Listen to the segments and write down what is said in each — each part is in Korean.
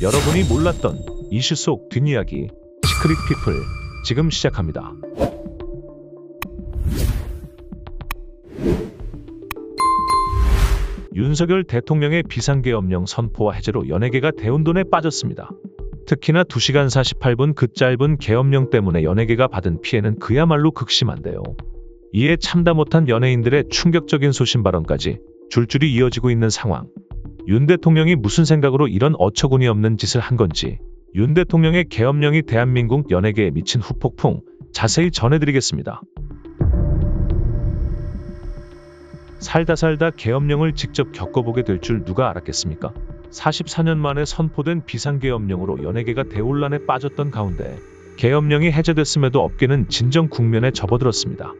여러분이 몰랐던 이슈 속 뒷이야기 시크릿 피플 지금 시작합니다. 윤석열 대통령의 비상계엄령 선포와 해제로 연예계가 대혼돈에 빠졌습니다. 특히나 2시간 48분 그 짧은 계엄령 때문에 연예계가 받은 피해는 그야말로 극심한데요. 이에 참다 못한 연예인들의 충격적인 소신 발언까지 줄줄이 이어지고 있는 상황. 윤 대통령이 무슨 생각으로 이런 어처구니 없는 짓을 한 건지, 윤 대통령의 계엄령이 대한민국 연예계에 미친 후폭풍 자세히 전해드리겠습니다. 살다 계엄령을 직접 겪어보게 될 줄 누가 알았겠습니까? 44년 만에 선포된 비상계엄령으로 연예계가 대혼란에 빠졌던 가운데 계엄령이 해제됐음에도 업계는 진정 국면에 접어들었습니다.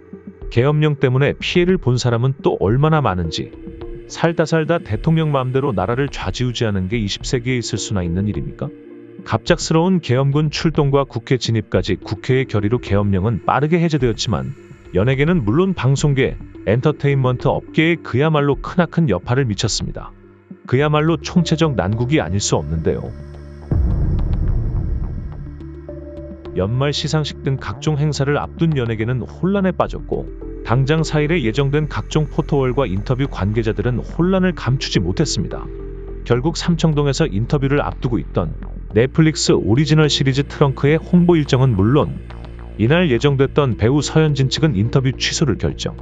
계엄령 때문에 피해를 본 사람은 또 얼마나 많은지, 살다 대통령 마음대로 나라를 좌지우지하는 게 20세기에 있을 수나 있는 일입니까? 갑작스러운 계엄군 출동과 국회 진입까지 국회의 결의로 계엄령은 빠르게 해제되었지만 연예계는 물론 방송계, 엔터테인먼트 업계에 그야말로 크나큰 여파를 미쳤습니다. 그야말로 총체적 난국이 아닐 수 없는데요. 연말 시상식 등 각종 행사를 앞둔 연예계는 혼란에 빠졌고 당장 4일에 예정된 각종 포토월과 인터뷰 관계자들은 혼란을 감추지 못했습니다. 결국 삼청동에서 인터뷰를 앞두고 있던 넷플릭스 오리지널 시리즈 트렁크의 홍보 일정은 물론 이날 예정됐던 배우 서현진 측은 인터뷰 취소를 결정.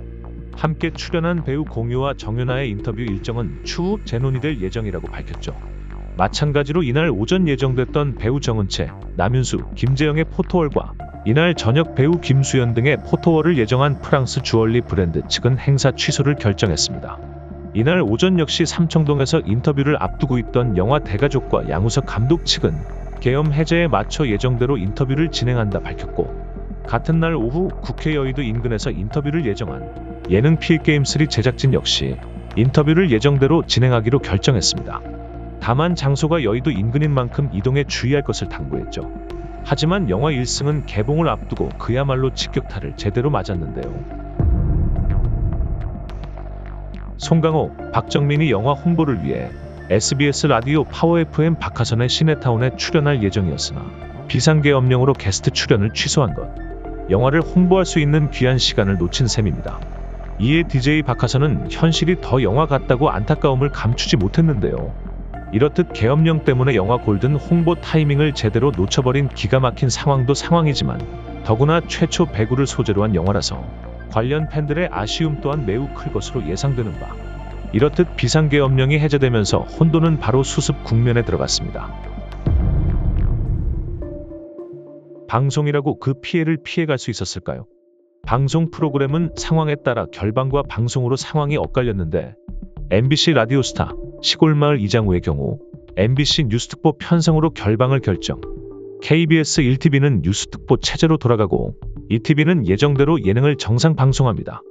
함께 출연한 배우 공유와 정연아의 인터뷰 일정은 추후 재논의될 예정이라고 밝혔죠. 마찬가지로 이날 오전 예정됐던 배우 정은채, 남윤수, 김재영의 포토월과 이날 저녁 배우 김수현 등의 포토월을 예정한 프랑스 주얼리 브랜드 측은 행사 취소를 결정했습니다. 이날 오전 역시 삼청동에서 인터뷰를 앞두고 있던 영화 대가족과 양우석 감독 측은 계엄 해제에 맞춰 예정대로 인터뷰를 진행한다 밝혔고, 같은 날 오후 국회 여의도 인근에서 인터뷰를 예정한 예능 필게임3 제작진 역시 인터뷰를 예정대로 진행하기로 결정했습니다. 다만 장소가 여의도 인근인 만큼 이동에 주의할 것을 당부했죠. 하지만 영화 1승은 개봉을 앞두고 그야말로 직격탄을 제대로 맞았는데요. 송강호, 박정민이 영화 홍보를 위해 SBS 라디오 파워 FM 박하선의 시네타운에 출연할 예정이었으나 비상계엄령으로 게스트 출연을 취소한 것. 영화를 홍보할 수 있는 귀한 시간을 놓친 셈입니다. 이에 DJ 박하선은 현실이 더 영화 같다고 안타까움을 감추지 못했는데요. 이렇듯 계엄령 때문에 영화 골든 홍보 타이밍을 제대로 놓쳐버린 기가 막힌 상황도 상황이지만 더구나 최초 배구를 소재로 한 영화라서 관련 팬들의 아쉬움 또한 매우 클 것으로 예상되는 바, 이렇듯 비상계엄령이 해제되면서 혼돈은 바로 수습 국면에 들어갔습니다. 방송이라고 그 피해를 피해갈 수 있었을까요? 방송 프로그램은 상황에 따라 결방과 방송으로 상황이 엇갈렸는데 MBC 라디오스타 시골마을 이장우의 경우 MBC 뉴스특보 편성으로 결방을 결정, KBS 1TV는 뉴스특보 체제로 돌아가고 2TV는 예정대로 예능을 정상 방송합니다.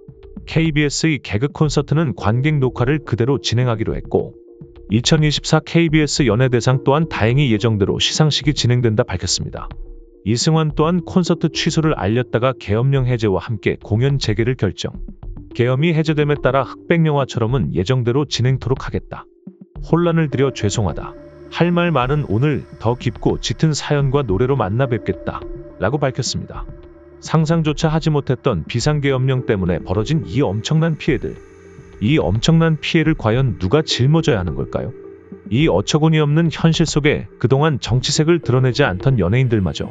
KBS의 개그 콘서트는 관객 녹화를 그대로 진행하기로 했고 2024 KBS 연예대상 또한 다행히 예정대로 시상식이 진행된다 밝혔습니다. 이승환 또한 콘서트 취소를 알렸다가 계엄령 해제와 함께 공연 재개를 결정. 계엄이 해제됨에 따라 흑백영화처럼은 예정대로 진행토록 하겠다. 혼란을 드려 죄송하다. 할 말 많은 오늘 더 깊고 짙은 사연과 노래로 만나 뵙겠다. 라고 밝혔습니다. 상상조차 하지 못했던 비상계엄령 때문에 벌어진 이 엄청난 피해들. 이 엄청난 피해를 과연 누가 짊어져야 하는 걸까요? 이 어처구니 없는 현실 속에 그동안 정치색을 드러내지 않던 연예인들마저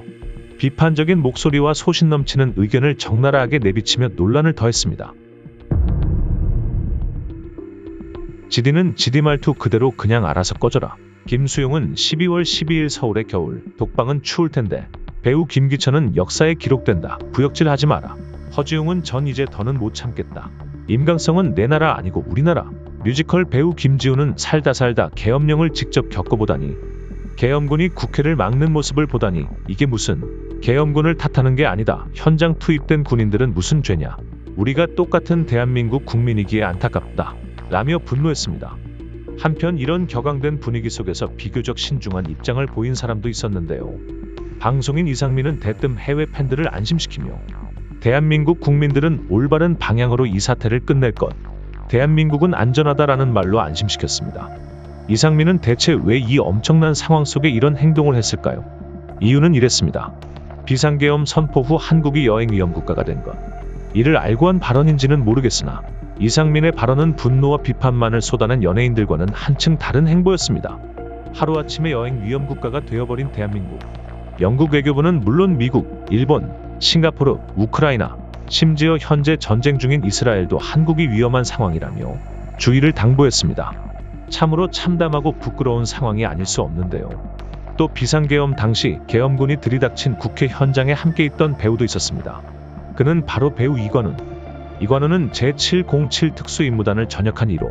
비판적인 목소리와 소신 넘치는 의견을 적나라하게 내비치며 논란을 더했습니다. 지디는 지디 말투 그대로 그냥 알아서 꺼져라. 김수용은 12월 12일 서울의 겨울, 독방은 추울 텐데 배우 김기천은 역사에 기록된다. 구역질 하지 마라. 허지웅은 전 이제 더는 못 참겠다. 임강성은 내 나라 아니고 우리나라. 뮤지컬 배우 김지우는 살다 계엄령을 직접 겪어보다니, 계엄군이 국회를 막는 모습을 보다니 이게 무슨 계엄군을 탓하는 게 아니다. 현장 투입된 군인들은 무슨 죄냐. 우리가 똑같은 대한민국 국민이기에 안타깝다. 라며 분노했습니다. 한편 이런 격앙된 분위기 속에서 비교적 신중한 입장을 보인 사람도 있었는데요. 방송인 이상민은 대뜸 해외 팬들을 안심시키며 대한민국 국민들은 올바른 방향으로 이 사태를 끝낼 것, 대한민국은 안전하다라는 말로 안심시켰습니다. 이상민은 대체 왜 이 엄청난 상황 속에 이런 행동을 했을까요? 이유는 이랬습니다. 비상계엄 선포 후 한국이 여행 위험 국가가 된 것. 이를 알고 한 발언인지는 모르겠으나 이상민의 발언은 분노와 비판만을 쏟아낸 연예인들과는 한층 다른 행보였습니다. 하루아침에 여행 위험 국가가 되어버린 대한민국. 영국 외교부는 물론 미국, 일본, 싱가포르, 우크라이나, 심지어 현재 전쟁 중인 이스라엘도 한국이 위험한 상황이라며 주의를 당부했습니다. 참으로 참담하고 부끄러운 상황이 아닐 수 없는데요. 또 비상계엄 당시 계엄군이 들이닥친 국회 현장에 함께 있던 배우도 있었습니다. 그는 바로 배우 이관훈. 이관훈은 제707 특수임무단을 전역한 이로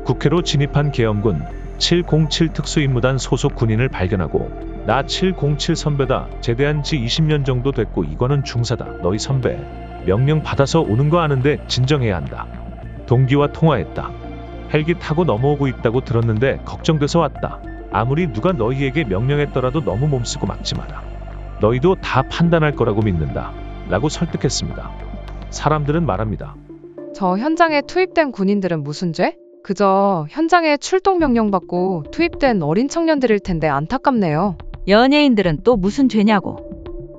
국회로 진입한 계엄군 707 특수임무단 소속 군인을 발견하고 나 707 선배다. 제대한 지 20년 정도 됐고 이관훈 중사다. 너희 선배. 명령 받아서 오는 거 아는데 진정해야 한다. 동기와 통화했다. 헬기 타고 넘어오고 있다고 들었는데 걱정돼서 왔다. 아무리 누가 너희에게 명령했더라도 너무 몸쓰고 막지 마라. 너희도 다 판단할 거라고 믿는다. 라고 설득했습니다. 사람들은 말합니다. 저 현장에 투입된 군인들은 무슨 죄? 그저 현장에 출동 명령 받고 투입된 어린 청년들일 텐데 안타깝네요. 연예인들은 또 무슨 죄냐고.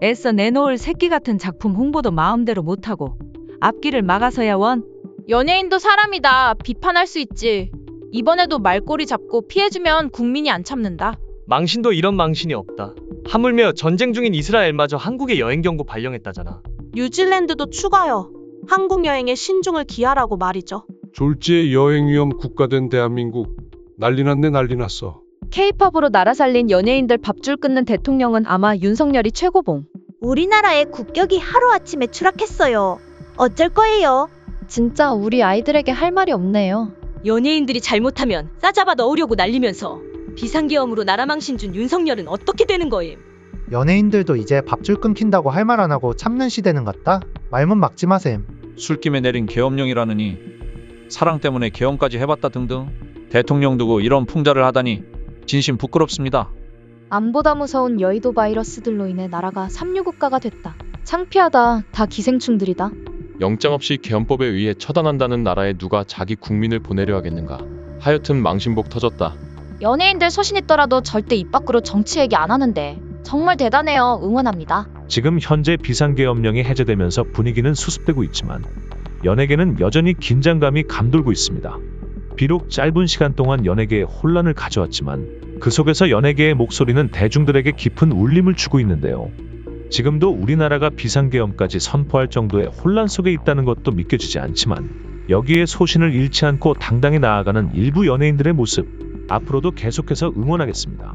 애써 내놓을 새끼 같은 작품 홍보도 마음대로 못하고 앞길을 막아서야 원. 연예인도 사람이다. 비판할 수 있지. 이번에도 말꼬리 잡고 피해주면 국민이 안 참는다. 망신도 이런 망신이 없다. 하물며 전쟁 중인 이스라엘마저 한국에 여행 경고 발령했다잖아. 뉴질랜드도 추가요. 한국 여행에 신중을 기하라고 말이죠. 졸지에 여행 위험 국가된 대한민국. 난리 났네 난리 났어. K-팝으로 나라 살린 연예인들 밥줄 끊는 대통령은 아마 윤석열이 최고봉. 우리나라의 국격이 하루아침에 추락했어요. 어쩔 거예요? 진짜 우리 아이들에게 할 말이 없네요. 연예인들이 잘못하면 싸잡아 넣으려고 날리면서 비상계엄으로 나라 망신 준 윤석열은 어떻게 되는 거임? 연예인들도 이제 밥줄 끊긴다고 할 말 안 하고 참는 시대는 같다? 말문 막지 마셈. 술김에 내린 계엄령이라느니 사랑 때문에 계엄까지 해봤다 등등. 대통령 두고 이런 풍자를 하다니 진심 부끄럽습니다. 안보다 무서운 여의도 바이러스들로 인해 나라가 삼류국가가 됐다. 창피하다. 다 기생충들이다. 영장 없이 계엄법에 의해 처단한다는 나라에 누가 자기 국민을 보내려 하겠는가. 하여튼 망신복 터졌다. 연예인들 소신 있더라도 절대 입 밖으로 정치 얘기 안 하는데 정말 대단해요. 응원합니다. 지금 현재 비상계엄령이 해제되면서 분위기는 수습되고 있지만 연예계는 여전히 긴장감이 감돌고 있습니다. 비록 짧은 시간 동안 연예계에 혼란을 가져왔지만 그 속에서 연예계의 목소리는 대중들에게 깊은 울림을 주고 있는데요. 지금도 우리나라가 비상계엄까지 선포할 정도의 혼란 속에 있다는 것도 믿겨지지 않지만 여기에 소신을 잃지 않고 당당히 나아가는 일부 연예인들의 모습 앞으로도 계속해서 응원하겠습니다.